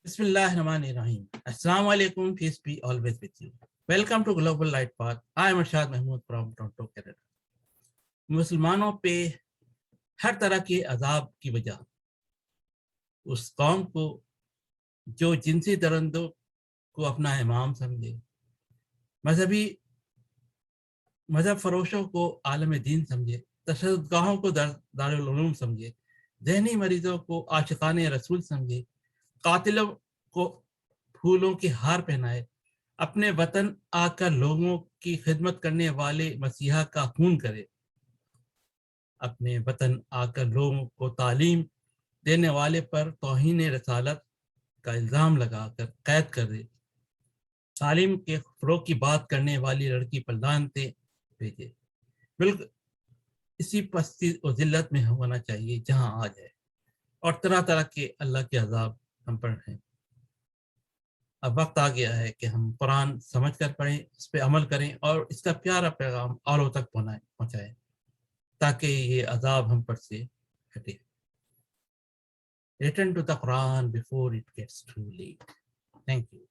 Bismillahirrahmanirrahim. Assalamu alaikum. Peace be always with you. Welcome to Global Light Path. I am Arshad Mahmood from Toronto, Canada. मुसलमानों पे हर तरह के अजाब की वजह उस कौम को जो जिनसी दरंदों को अपना इमाम समझे, मजहब फरोशों को आलम दीन समझे, तशद्दुदगाहों को दारुल उलूम समझे, ज़हनी मरीजों को आशिकाने रसूल समझे, कातिलों को फूलों के हार पहनाए, अपने वतन आकर लोगों की खिदमत करने वाले मसीहा का खून करे, अपने वतन आकर लोगों को तालीम देने वाले पर तौहीन रसालत का इल्ज़ाम लगाकर कैद कर दे, तालीम के फ़रोग़ की बात करने वाली लड़की पर लानतें भेजे। बिल्कुल इसी पस्ती और ज़िल्लत में होना चाहिए जहाँ आज है, और तरह तरह के अल्लाह के अज़ाब हम पर हैं। अब वक्त आ गया है कि हम कुरान समझ कर पढ़ें, इस पर अमल करें और इसका प्यारा पैगाम औरों तक पहुँचाएं ताकि ये अज़ाब हम पर से हटे। Return to the Quran before it gets too late. Thank you.